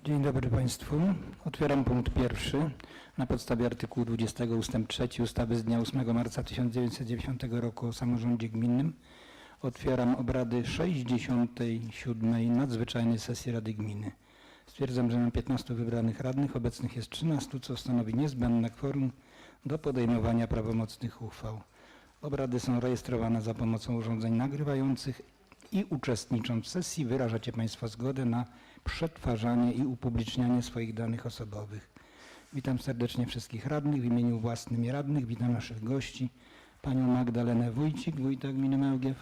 Dzień dobry Państwu. Otwieram punkt pierwszy. Na podstawie artykułu 20 ust. 3 ustawy z dnia 8 marca 1990 roku o samorządzie gminnym otwieram obrady 67. nadzwyczajnej sesji Rady Gminy. Stwierdzam, że mam 15 wybranych radnych, obecnych jest 13, co stanowi niezbędne kworum do podejmowania prawomocnych uchwał. Obrady są rejestrowane za pomocą urządzeń nagrywających i uczestnicząc w sesji wyrażacie Państwo zgodę na przetwarzanie i upublicznianie swoich danych osobowych. Witam serdecznie wszystkich radnych. W imieniu własnym i radnych witam naszych gości. Panią Magdalenę Wójcik, wójta gminy Mełgiew.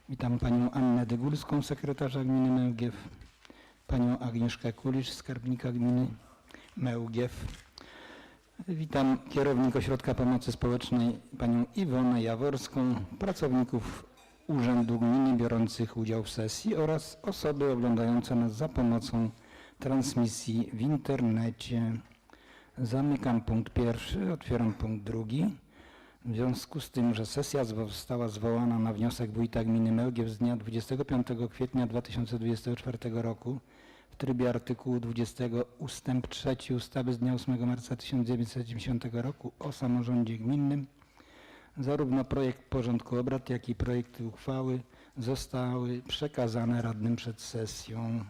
Witam panią Annę Dygulską, sekretarza gminy Mełgiew. Panią Agnieszkę Kulicz, skarbnika gminy Mełgiew. Witam kierownik Ośrodka Pomocy Społecznej, panią Iwonę Jaworską, pracowników Urzędu Gminy biorących udział w sesji oraz osoby oglądające nas za pomocą transmisji w internecie. Zamykam punkt pierwszy, otwieram punkt drugi. W związku z tym, że sesja została zwołana na wniosek wójta gminy Mełgiew z dnia 25 kwietnia 2024 roku w trybie artykułu 20 ust. 3 ustawy z dnia 8 marca 1990 roku o samorządzie gminnym, zarówno projekt porządku obrad, jak i projekty uchwały zostały przekazane radnym przed sesją.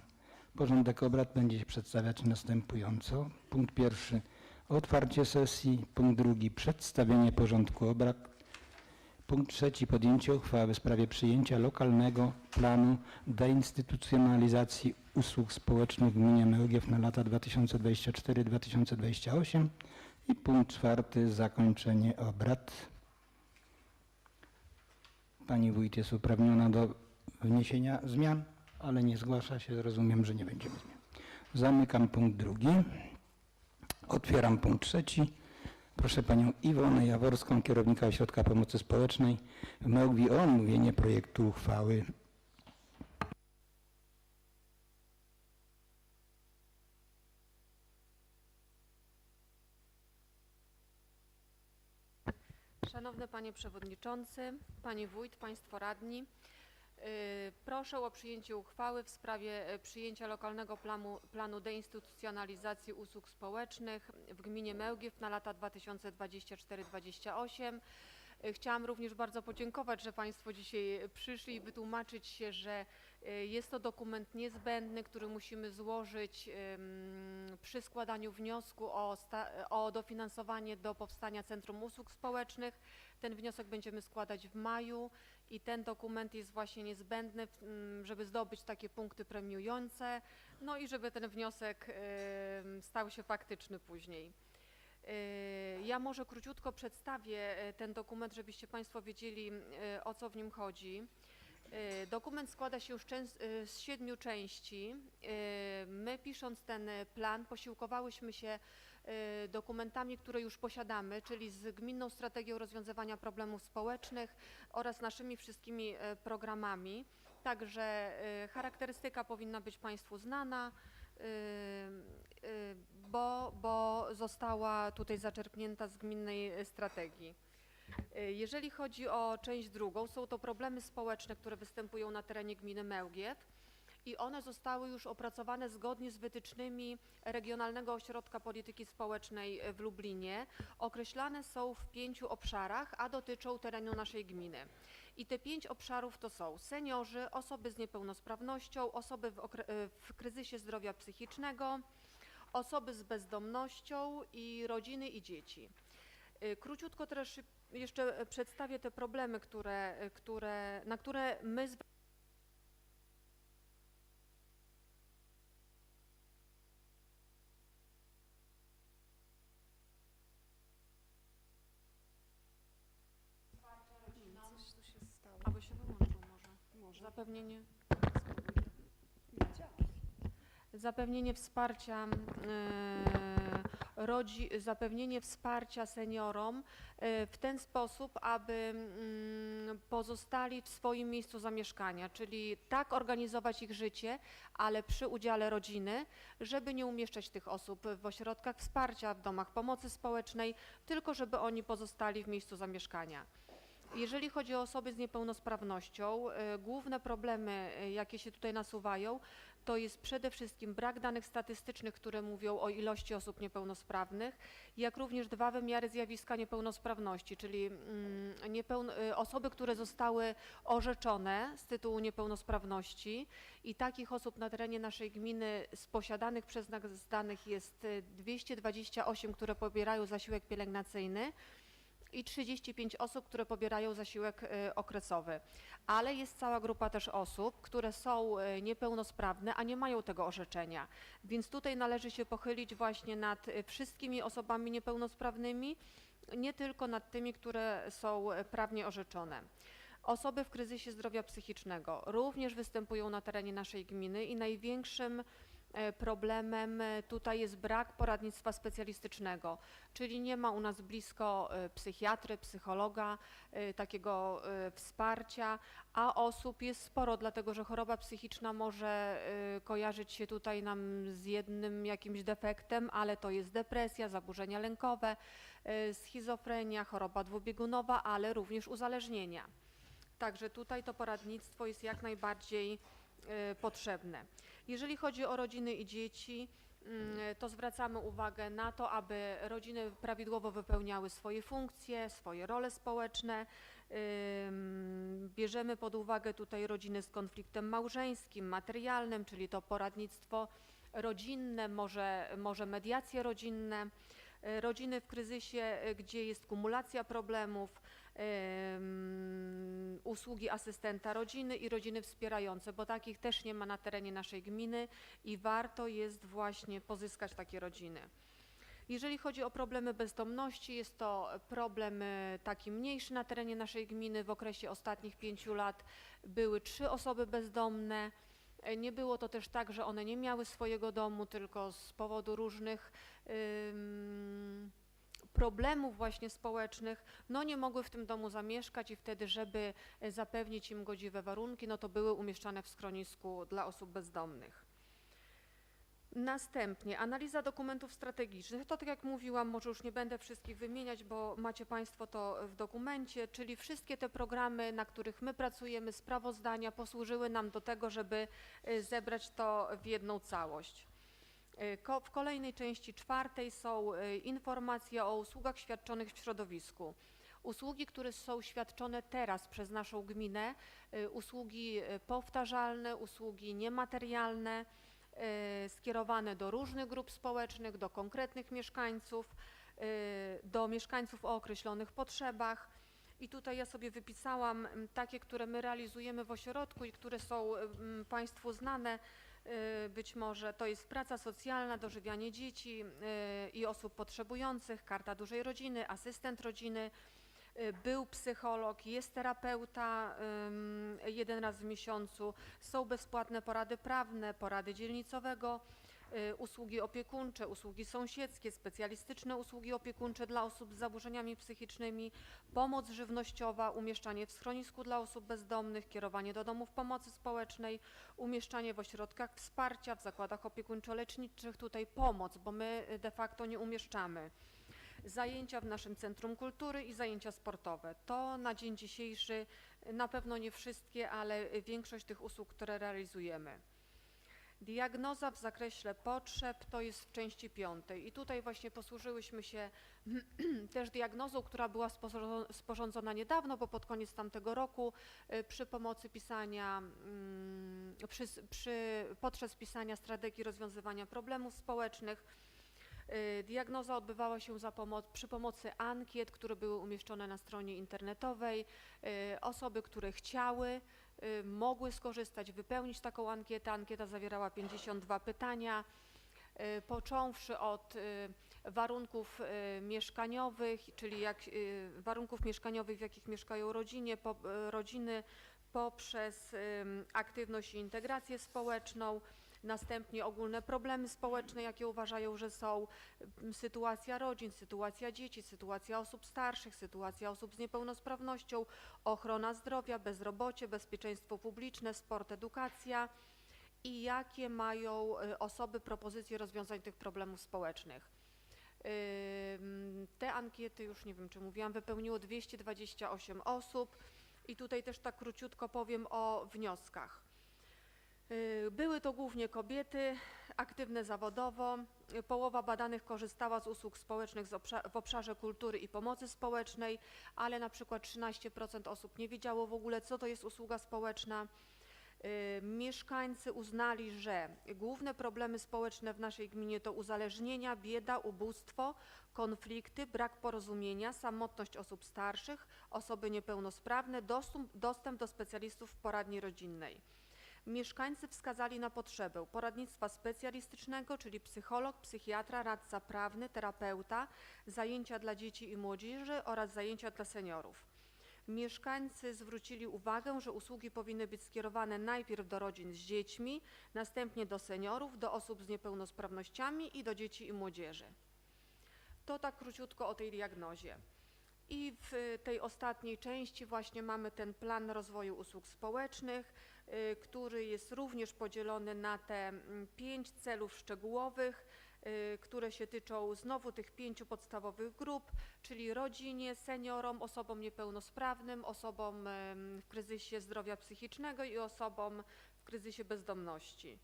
Porządek obrad będzie się przedstawiać następująco. Punkt pierwszy otwarcie sesji. Punkt drugi przedstawienie porządku obrad. Punkt trzeci podjęcie uchwały w sprawie przyjęcia lokalnego planu deinstytucjonalizacji usług społecznych w gminie Mełgiew na lata 2024-2028 i punkt czwarty zakończenie obrad. Pani wójt jest uprawniona do wniesienia zmian, ale nie zgłasza się. Rozumiem, że nie będziemy zmian. Zamykam punkt drugi. Otwieram punkt trzeci. Proszę panią Iwonę Jaworską, kierownika Ośrodka Pomocy Społecznej w Mełgwi o omówienie projektu uchwały. Szanowny Panie Przewodniczący, Pani Wójt, Państwo Radni, proszę o przyjęcie uchwały w sprawie przyjęcia lokalnego planu deinstytucjonalizacji usług społecznych w gminie Mełgiew na lata 2024-2028. Chciałam również bardzo podziękować, że Państwo dzisiaj przyszli i wytłumaczyć się, że jest to dokument niezbędny, który musimy złożyć przy składaniu wniosku o dofinansowanie do powstania Centrum Usług Społecznych. Ten wniosek będziemy składać w maju i ten dokument jest właśnie niezbędny, żeby zdobyć takie punkty premiujące, no i żeby ten wniosek stał się faktyczny później. Ja może króciutko przedstawię ten dokument, żebyście Państwo wiedzieli, o co w nim chodzi. Dokument składa się już z 7 części. My, pisząc ten plan, posiłkowałyśmy się dokumentami, które już posiadamy, czyli z Gminną Strategią Rozwiązywania Problemów Społecznych oraz naszymi wszystkimi programami. Także charakterystyka powinna być Państwu znana, bo została tutaj zaczerpnięta z gminnej strategii. Jeżeli chodzi o część drugą, są to problemy społeczne, które występują na terenie gminy Mełgiew i one zostały już opracowane zgodnie z wytycznymi Regionalnego Ośrodka Polityki Społecznej w Lublinie. Określane są w 5 obszarach, a dotyczą terenu naszej gminy. I te 5 obszarów to są seniorzy, osoby z niepełnosprawnością, osoby w kryzysie zdrowia psychicznego, osoby z bezdomnością i rodziny i dzieci. Króciutko też jeszcze przedstawię te problemy, na które my Coś tu się stało. aby się wyłączył może. Zapewnienie wsparcia zapewnienie wsparcia seniorom w ten sposób, aby pozostali w swoim miejscu zamieszkania, czyli tak organizować ich życie, ale przy udziale rodziny, żeby nie umieszczać tych osób w ośrodkach wsparcia, w domach pomocy społecznej, tylko żeby oni pozostali w miejscu zamieszkania. Jeżeli chodzi o osoby z niepełnosprawnością, główne problemy, jakie się tutaj nasuwają, to jest przede wszystkim brak danych statystycznych, które mówią o ilości osób niepełnosprawnych, jak również dwa wymiary zjawiska niepełnosprawności, czyli osoby, które zostały orzeczone z tytułu niepełnosprawności i takich osób na terenie naszej gminy z posiadanych przez nas danych jest 228, które pobierają zasiłek pielęgnacyjny i 35 osób, które pobierają zasiłek okresowy. Ale jest cała grupa też osób, które są niepełnosprawne, a nie mają tego orzeczenia. Więc tutaj należy się pochylić właśnie nad wszystkimi osobami niepełnosprawnymi, nie tylko nad tymi, które są prawnie orzeczone. Osoby w kryzysie zdrowia psychicznego również występują na terenie naszej gminy i największym problemem tutaj jest brak poradnictwa specjalistycznego, czyli nie ma u nas blisko psychiatry, psychologa, takiego wsparcia, a osób jest sporo, dlatego że choroba psychiczna może kojarzyć się tutaj nam z jednym jakimś defektem, ale to jest depresja, zaburzenia lękowe, schizofrenia, choroba dwubiegunowa, ale również uzależnienia. Także tutaj to poradnictwo jest jak najbardziej potrzebne. Jeżeli chodzi o rodziny i dzieci, to zwracamy uwagę na to, aby rodziny prawidłowo wypełniały swoje funkcje, swoje role społeczne. Bierzemy pod uwagę tutaj rodziny z konfliktem małżeńskim, materialnym, czyli to poradnictwo rodzinne, może mediacje rodzinne, rodziny w kryzysie, gdzie jest kumulacja problemów, usługi asystenta rodziny i rodziny wspierające, bo takich też nie ma na terenie naszej gminy i warto jest właśnie pozyskać takie rodziny. Jeżeli chodzi o problemy bezdomności, jest to problem taki mniejszy na terenie naszej gminy. W okresie ostatnich 5 lat były 3 osoby bezdomne. Nie było to też tak, że one nie miały swojego domu, tylko z powodu różnych problemów właśnie społecznych, no nie mogły w tym domu zamieszkać i wtedy, żeby zapewnić im godziwe warunki, no to były umieszczane w schronisku dla osób bezdomnych. Następnie analiza dokumentów strategicznych. To tak jak mówiłam, może już nie będę wszystkich wymieniać, bo macie Państwo to w dokumencie, czyli wszystkie te programy, na których my pracujemy, sprawozdania posłużyły nam do tego, żeby zebrać to w jedną całość. W kolejnej części 4 są informacje o usługach świadczonych w środowisku. Usługi, które są świadczone teraz przez naszą gminę, usługi powtarzalne, usługi niematerialne, skierowane do różnych grup społecznych, do konkretnych mieszkańców, do mieszkańców o określonych potrzebach. I tutaj ja sobie wypisałam takie, które my realizujemy w ośrodku i które są Państwu znane. Być może to jest praca socjalna, dożywianie dzieci i osób potrzebujących, karta dużej rodziny, asystent rodziny, był psycholog, jest terapeuta 1 raz w miesiącu, są bezpłatne porady prawne, porady dzielnicowego, usługi opiekuńcze, usługi sąsiedzkie, specjalistyczne usługi opiekuńcze dla osób z zaburzeniami psychicznymi, pomoc żywnościowa, umieszczanie w schronisku dla osób bezdomnych, kierowanie do domów pomocy społecznej, umieszczanie w ośrodkach wsparcia, w zakładach opiekuńczo-leczniczych, tutaj pomoc, bo my de facto nie umieszczamy. Zajęcia w naszym Centrum Kultury i zajęcia sportowe. To na dzień dzisiejszy na pewno nie wszystkie, ale większość tych usług, które realizujemy. Diagnoza w zakresie potrzeb to jest w części 5 i tutaj właśnie posłużyłyśmy się też diagnozą, która była sporządzona niedawno, bo pod koniec tamtego roku przy pomocy pisania, podczas pisania strategii rozwiązywania problemów społecznych. Diagnoza odbywała się przy pomocy ankiet, które były umieszczone na stronie internetowej. Osoby, które chciały, mogły skorzystać, wypełnić taką ankietę. Ankieta zawierała 52 pytania, począwszy od warunków mieszkaniowych, czyli warunków mieszkaniowych, w jakich mieszkają rodziny, poprzez aktywność i integrację społeczną, następnie ogólne problemy społeczne, jakie uważają, że są, sytuacja rodzin, sytuacja dzieci, sytuacja osób starszych, sytuacja osób z niepełnosprawnością, ochrona zdrowia, bezrobocie, bezpieczeństwo publiczne, sport, edukacja i jakie mają osoby propozycje rozwiązań tych problemów społecznych. Te ankiety, już nie wiem czy mówiłam, wypełniło 228 osób i tutaj też tak króciutko powiem o wnioskach. Były to głównie kobiety, aktywne zawodowo. Połowa badanych korzystała z usług społecznych w obszarze kultury i pomocy społecznej, ale na przykład 13% osób nie wiedziało w ogóle, co to jest usługa społeczna. Mieszkańcy uznali, że główne problemy społeczne w naszej gminie to uzależnienia, bieda, ubóstwo, konflikty, brak porozumienia, samotność osób starszych, osoby niepełnosprawne, dostęp do specjalistów w poradni rodzinnej. Mieszkańcy wskazali na potrzebę poradnictwa specjalistycznego, czyli psycholog, psychiatra, radca prawny, terapeuta, zajęcia dla dzieci i młodzieży oraz zajęcia dla seniorów. Mieszkańcy zwrócili uwagę, że usługi powinny być skierowane najpierw do rodzin z dziećmi, następnie do seniorów, do osób z niepełnosprawnościami i do dzieci i młodzieży. To tak króciutko o tej diagnozie. I w tej ostatniej części właśnie mamy ten plan rozwoju usług społecznych, który jest również podzielony na te 5 celów szczegółowych, które się tyczą znowu tych 5 podstawowych grup, czyli rodzinie, seniorom, osobom niepełnosprawnym, osobom w kryzysie zdrowia psychicznego i osobom w kryzysie bezdomności.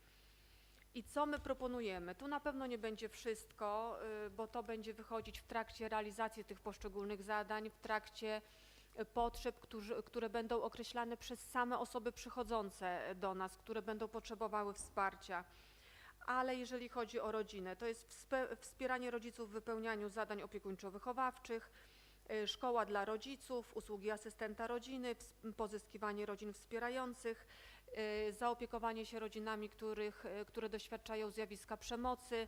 I co my proponujemy? Tu na pewno nie będzie wszystko, bo to będzie wychodzić w trakcie realizacji tych poszczególnych zadań, w trakcie potrzeb, które będą określane przez same osoby przychodzące do nas, które będą potrzebowały wsparcia. Ale jeżeli chodzi o rodzinę, to jest wspieranie rodziców w wypełnianiu zadań opiekuńczo-wychowawczych, szkoła dla rodziców, usługi asystenta rodziny, pozyskiwanie rodzin wspierających, zaopiekowanie się rodzinami, które doświadczają zjawiska przemocy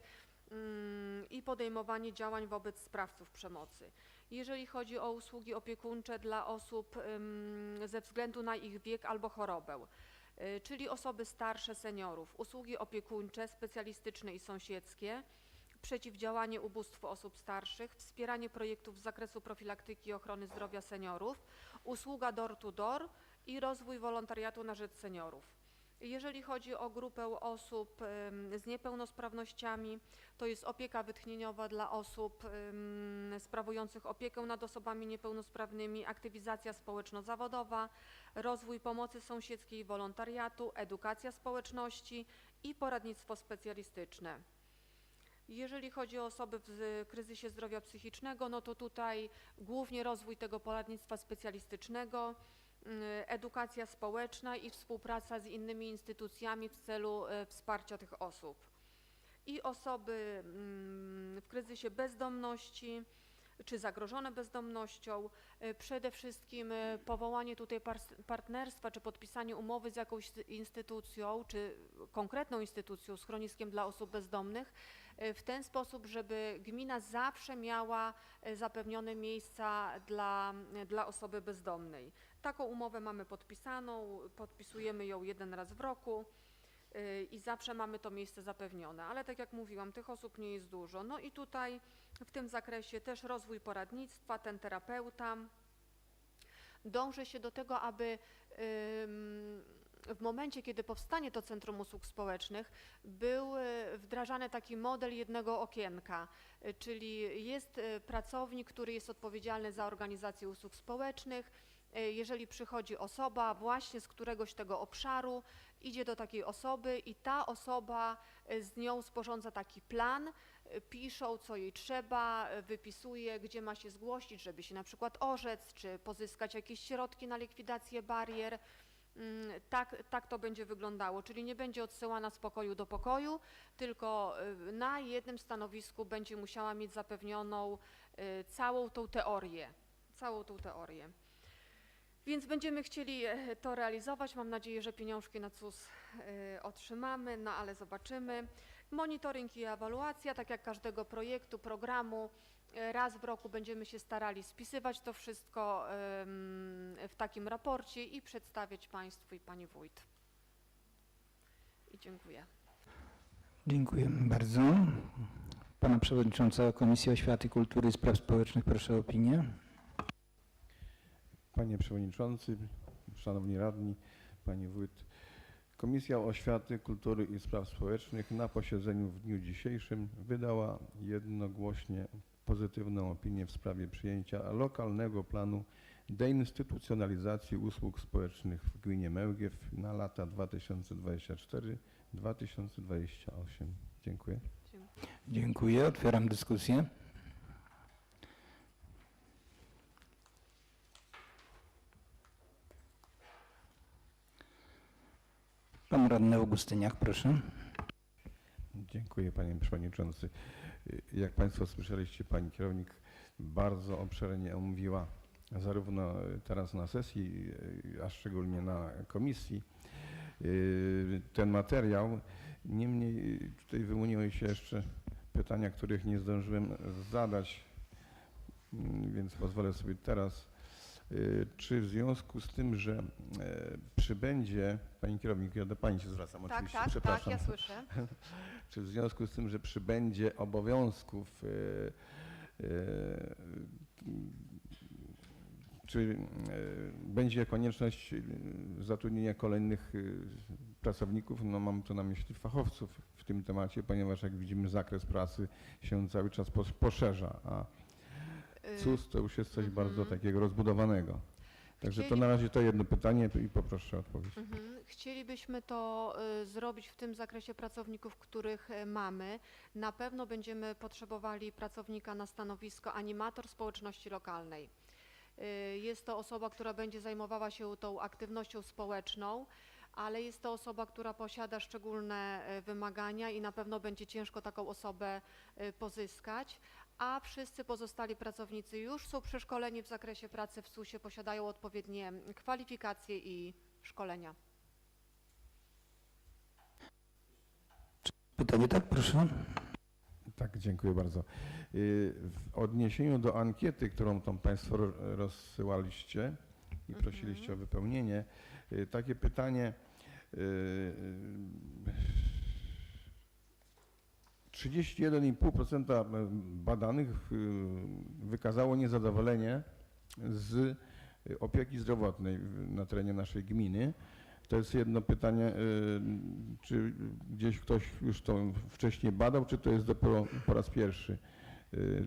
i podejmowanie działań wobec sprawców przemocy. Jeżeli chodzi o usługi opiekuńcze dla osób ze względu na ich wiek albo chorobę, czyli osoby starsze, seniorów, usługi opiekuńcze, specjalistyczne i sąsiedzkie, przeciwdziałanie ubóstwu osób starszych, wspieranie projektów z zakresu profilaktyki i ochrony zdrowia seniorów, usługa door to door i rozwój wolontariatu na rzecz seniorów. Jeżeli chodzi o grupę osób z niepełnosprawnościami, to jest opieka wytchnieniowa dla osób sprawujących opiekę nad osobami niepełnosprawnymi, aktywizacja społeczno-zawodowa, rozwój pomocy sąsiedzkiej i wolontariatu, edukacja społeczności i poradnictwo specjalistyczne. Jeżeli chodzi o osoby w kryzysie zdrowia psychicznego, no to tutaj głównie rozwój tego poradnictwa specjalistycznego, edukacja społeczna i współpraca z innymi instytucjami w celu wsparcia tych osób. I osoby w kryzysie bezdomności czy zagrożone bezdomnością, przede wszystkim powołanie tutaj partnerstwa czy podpisanie umowy z jakąś instytucją czy konkretną instytucją, schroniskiem dla osób bezdomnych, w ten sposób, żeby gmina zawsze miała zapewnione miejsca dla osoby bezdomnej. Taką umowę mamy podpisaną, podpisujemy ją 1 raz w roku i zawsze mamy to miejsce zapewnione, ale tak jak mówiłam, tych osób nie jest dużo. No i tutaj w tym zakresie też rozwój poradnictwa, ten terapeuta. Dąży się do tego, aby w momencie, kiedy powstanie to Centrum Usług Społecznych, był wdrażany taki model jednego okienka, czyli jest pracownik, który jest odpowiedzialny za organizację usług społecznych. Jeżeli przychodzi osoba właśnie z któregoś tego obszaru, idzie do takiej osoby i ta osoba z nią sporządza taki plan, piszą co jej trzeba, wypisuje gdzie ma się zgłosić, żeby się na przykład orzec, czy pozyskać jakieś środki na likwidację barier. Tak to będzie wyglądało, czyli nie będzie odsyłana z pokoju do pokoju, tylko na jednym stanowisku będzie musiała mieć zapewnioną całą tą teorię. Więc będziemy chcieli to realizować. Mam nadzieję, że pieniążki na CUS otrzymamy, no ale zobaczymy. Monitoring i ewaluacja, tak jak każdego projektu, programu. Raz w roku będziemy się starali spisywać to wszystko w takim raporcie i przedstawiać Państwu i Pani Wójt. I dziękuję. Dziękuję bardzo. Pana Przewodniczącego Komisji Oświaty, Kultury i Spraw Społecznych proszę o opinię. Panie Przewodniczący, Szanowni Radni, Pani Wójt. Komisja Oświaty, Kultury i Spraw Społecznych na posiedzeniu w dniu dzisiejszym wydała jednogłośnie pozytywną opinię w sprawie przyjęcia lokalnego planu deinstytucjonalizacji usług społecznych w gminie Mełgiew na lata 2024-2028. Dziękuję. Dziękuję. Otwieram dyskusję. Pan radny Augustyniak, proszę. Dziękuję panie przewodniczący. Jak państwo słyszeliście, pani kierownik bardzo obszernie omówiła zarówno teraz na sesji, a szczególnie na komisji ten materiał. Niemniej tutaj wyłoniły się jeszcze pytania, których nie zdążyłem zadać, więc pozwolę sobie teraz. Czy w związku z tym, że przybędzie, pani kierownik, ja do pani się zwracam Tak, oczywiście, tak, tak, przepraszam. ja słyszę. Czy w związku z tym, że przybędzie obowiązków, czy będzie konieczność zatrudnienia kolejnych pracowników? No mam tu na myśli fachowców w tym temacie, ponieważ jak widzimy zakres pracy się cały czas poszerza, a CUS to już jest coś bardzo takiego rozbudowanego. Także to na razie to jedno pytanie i poproszę o odpowiedź. Chcielibyśmy to zrobić w tym zakresie pracowników, których mamy. Na pewno będziemy potrzebowali pracownika na stanowisko animator społeczności lokalnej. Jest to osoba, która będzie zajmowała się tą aktywnością społeczną, ale jest to osoba, która posiada szczególne wymagania i na pewno będzie ciężko taką osobę pozyskać, a wszyscy pozostali pracownicy już są przeszkoleni w zakresie pracy w CUS-ie, posiadają odpowiednie kwalifikacje i szkolenia. Pytanie, tak, proszę. Tak, dziękuję bardzo. W odniesieniu do ankiety, którą tam państwo rozsyłaliście i prosiliście o wypełnienie, takie pytanie. 31,5% badanych wykazało niezadowolenie z opieki zdrowotnej na terenie naszej gminy. To jest jedno pytanie, czy gdzieś ktoś już to wcześniej badał, czy to jest dopiero po raz pierwszy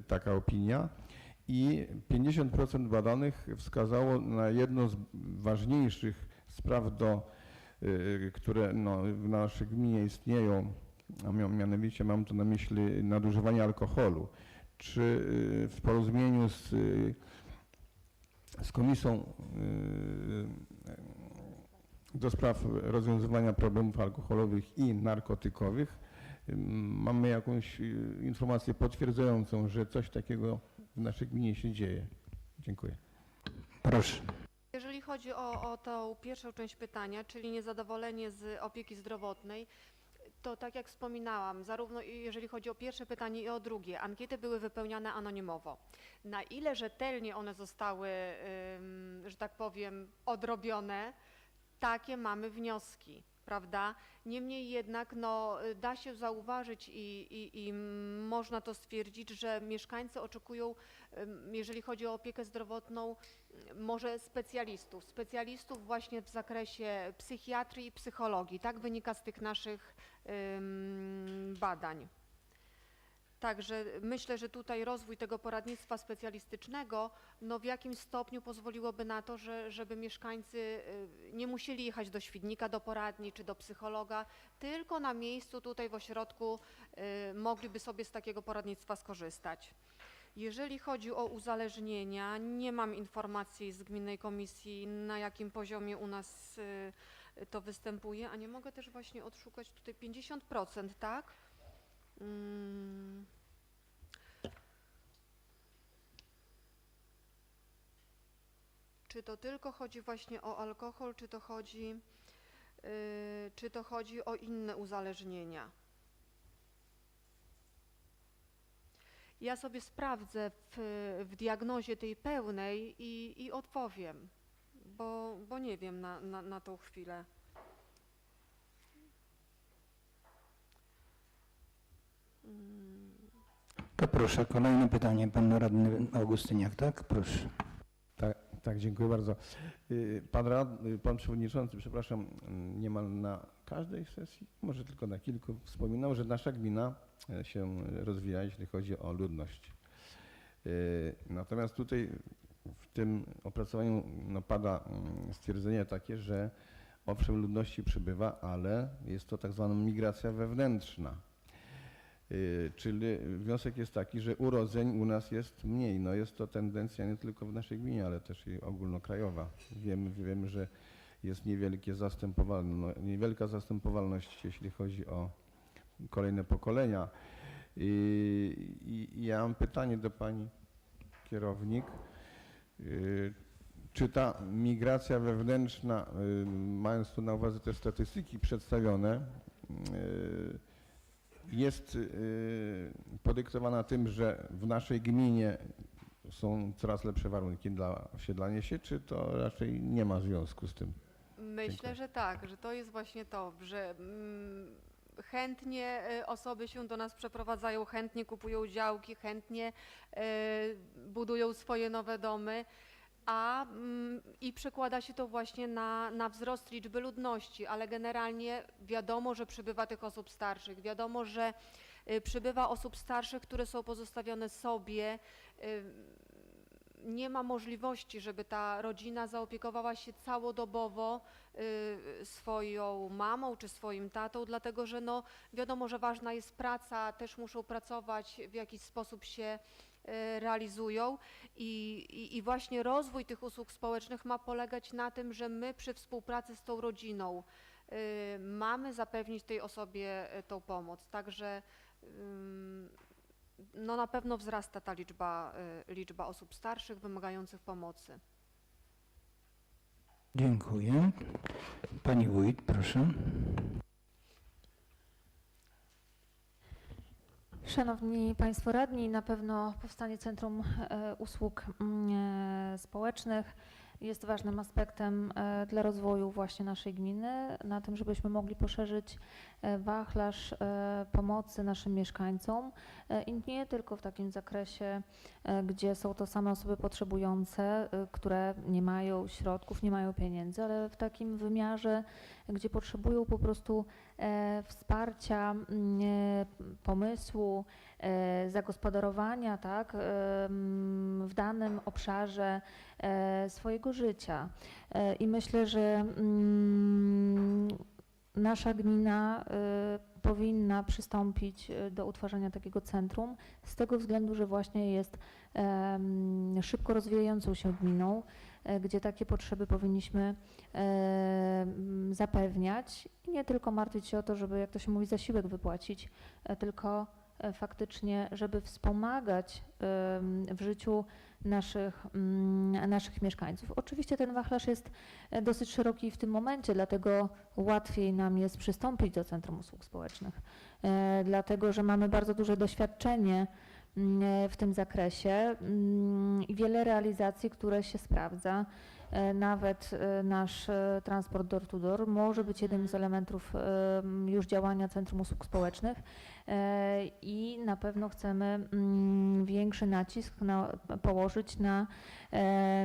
taka opinia. I 50% badanych wskazało na jedną z ważniejszych spraw, które w naszej gminie istnieją, a mianowicie mam tu na myśli nadużywanie alkoholu. Czy w porozumieniu z Komisją do spraw rozwiązywania problemów alkoholowych i narkotykowych mamy jakąś informację potwierdzającą, że coś takiego w naszej gminie się dzieje? Dziękuję. Proszę. Jeżeli chodzi o tą pierwszą część pytania, czyli niezadowolenie z opieki zdrowotnej, to tak jak wspominałam, zarówno jeżeli chodzi o pierwsze pytanie i o drugie, ankiety były wypełniane anonimowo. Na ile rzetelnie one zostały, że tak powiem, odrobione, takie mamy wnioski, prawda? Niemniej jednak da się zauważyć i można to stwierdzić, że mieszkańcy oczekują, jeżeli chodzi o opiekę zdrowotną, może specjalistów właśnie w zakresie psychiatrii i psychologii. Tak wynika z tych naszych badań. Także myślę, że tutaj rozwój tego poradnictwa specjalistycznego w jakimś stopniu pozwoliłoby na to, żeby mieszkańcy nie musieli jechać do Świdnika, do poradni czy do psychologa, tylko na miejscu tutaj w ośrodku mogliby sobie z takiego poradnictwa skorzystać. Jeżeli chodzi o uzależnienia, nie mam informacji z Gminnej Komisji, na jakim poziomie u nas to występuje, a nie mogę też właśnie odszukać tutaj 50%, tak? Czy to tylko chodzi właśnie o alkohol, czy to chodzi o inne uzależnienia? Ja sobie sprawdzę w diagnozie tej pełnej i odpowiem, bo nie wiem na tą chwilę. To proszę, kolejne pytanie, pan radny Augustyniak, tak? Proszę. Tak, dziękuję bardzo. Pan przewodniczący, przepraszam, niemal na każdej sesji, może tylko na kilku, wspominał, że nasza gmina się rozwija, jeśli chodzi o ludność. Natomiast tutaj w tym opracowaniu no, pada stwierdzenie takie, że owszem ludności przybywa, ale jest to tak zwana migracja wewnętrzna. Czyli wniosek jest taki, że urodzeń u nas jest mniej. No jest to tendencja nie tylko w naszej gminie, ale też i ogólnokrajowa. Wiemy, że jest niewielka zastępowalność, jeśli chodzi o kolejne pokolenia. I ja mam pytanie do pani kierownik. Czy ta migracja wewnętrzna, mając tu na uwadze te statystyki przedstawione, jest podyktowana tym, że w naszej gminie są coraz lepsze warunki dla osiedlania się, czy to raczej nie ma związku z tym? Myślę, Dziękuję. że tak, że to jest właśnie to, że chętnie osoby się do nas przeprowadzają, chętnie kupują działki, chętnie budują swoje nowe domy, i przekłada się to właśnie na wzrost liczby ludności, ale generalnie wiadomo, że przybywa tych osób starszych, wiadomo, że przybywa osób starszych, które są pozostawione sobie. Nie ma możliwości, żeby ta rodzina zaopiekowała się całodobowo swoją mamą czy swoim tatą, dlatego że no, wiadomo, że ważna jest praca, też muszą pracować, w jakiś sposób się realizują i właśnie rozwój tych usług społecznych ma polegać na tym, że my przy współpracy z tą rodziną mamy zapewnić tej osobie tą pomoc. Także no na pewno wzrasta ta liczba osób starszych wymagających pomocy. Dziękuję. Pani wójt, proszę. Szanowni Państwo Radni, na pewno powstanie Centrum Usług Społecznych jest ważnym aspektem dla rozwoju właśnie naszej gminy, na tym, żebyśmy mogli poszerzyć wachlarz pomocy naszym mieszkańcom i nie tylko w takim zakresie, gdzie są to same osoby potrzebujące, które nie mają środków, nie mają pieniędzy, ale w takim wymiarze, gdzie potrzebują po prostu wsparcia, pomysłu, zagospodarowania, tak, w danym obszarze swojego życia. I myślę, że nasza gmina powinna przystąpić do utworzenia takiego centrum z tego względu, że właśnie jest szybko rozwijającą się gminą, gdzie takie potrzeby powinniśmy zapewniać i nie tylko martwić się o to, żeby, jak to się mówi, zasiłek wypłacić, tylko faktycznie, żeby wspomagać w życiu naszych mieszkańców. Oczywiście ten wachlarz jest dosyć szeroki w tym momencie, dlatego łatwiej nam jest przystąpić do Centrum Usług Społecznych, dlatego że mamy bardzo duże doświadczenie w tym zakresie i wiele realizacji, które się sprawdza. Nawet nasz transport door to door może być jednym z elementów już działania Centrum Usług Społecznych i na pewno chcemy większy nacisk położyć na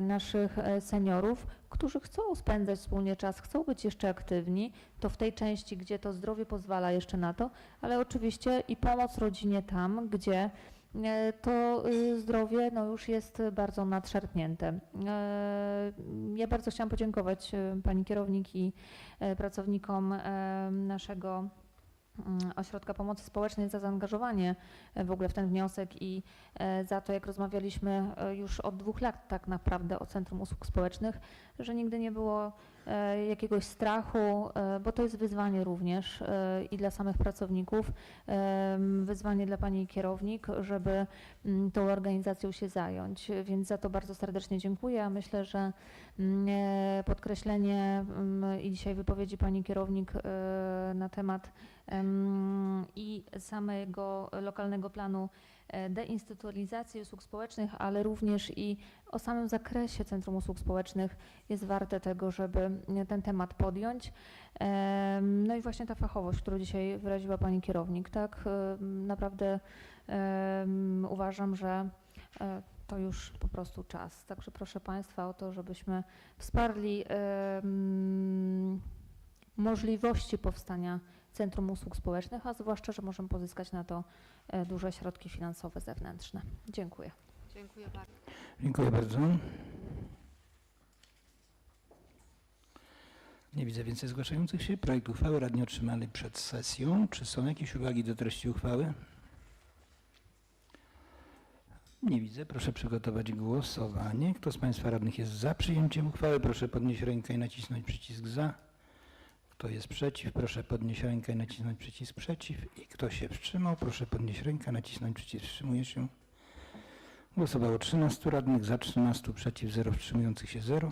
naszych seniorów, którzy chcą spędzać wspólnie czas, chcą być jeszcze aktywni, to w tej części, gdzie to zdrowie pozwala jeszcze na to, ale oczywiście i pomoc rodzinie tam, gdzie to zdrowie no, już jest bardzo nadszarpnięte. Ja bardzo chciałam podziękować pani kierownik i pracownikom naszego Ośrodka Pomocy Społecznej za zaangażowanie w ogóle w ten wniosek i za to, jak rozmawialiśmy już od 2 lat tak naprawdę o Centrum Usług Społecznych, że nigdy nie było jakiegoś strachu, bo to jest wyzwanie również i dla samych pracowników, wyzwanie dla pani kierownik, żeby tą organizacją się zająć, więc za to bardzo serdecznie dziękuję, a myślę, że podkreślenie i dzisiaj wypowiedzi pani kierownik na temat i samego lokalnego planu deinstytucjonalizacji usług społecznych, ale również i o samym zakresie Centrum Usług Społecznych jest warte tego, żeby ten temat podjąć. No i właśnie ta fachowość, którą dzisiaj wyraziła pani kierownik, tak, naprawdę uważam, że to już po prostu czas. Także proszę Państwa o to, żebyśmy wsparli możliwości powstania Centrum Usług Społecznych, a zwłaszcza, że możemy pozyskać na to duże środki finansowe zewnętrzne. Dziękuję. Dziękuję bardzo. Dziękuję bardzo. Nie widzę więcej zgłaszających się. Projekt uchwały radni otrzymali przed sesją. Czy są jakieś uwagi do treści uchwały? Nie widzę. Proszę przygotować głosowanie. Kto z Państwa radnych jest za przyjęciem uchwały? Proszę podnieść rękę i nacisnąć przycisk za. Kto jest przeciw? Proszę podnieść rękę i nacisnąć przycisk przeciw. I kto się wstrzymał? Proszę podnieść rękę, nacisnąć przycisk wstrzymuje się. Głosowało 13 radnych, za 13, przeciw 0, wstrzymujących się 0.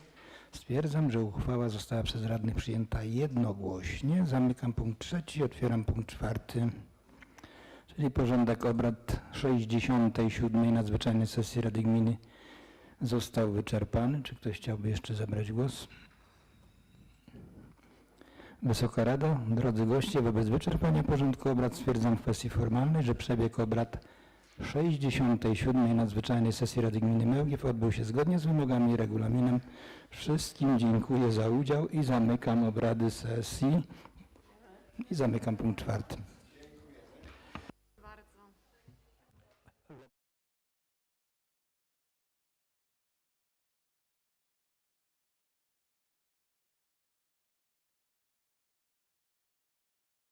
Stwierdzam, że uchwała została przez radnych przyjęta jednogłośnie. Zamykam punkt 3, otwieram punkt 4, czyli porządek obrad 67. nadzwyczajnej sesji Rady Gminy został wyczerpany. Czy ktoś chciałby jeszcze zabrać głos? Wysoka Rado, drodzy goście, wobec wyczerpania porządku obrad stwierdzam w kwestii formalnej, że przebieg obrad 67. nadzwyczajnej sesji Rady Gminy Mełgiew odbył się zgodnie z wymogami i regulaminem. Wszystkim dziękuję za udział i zamykam obrady sesji i zamykam punkt 4.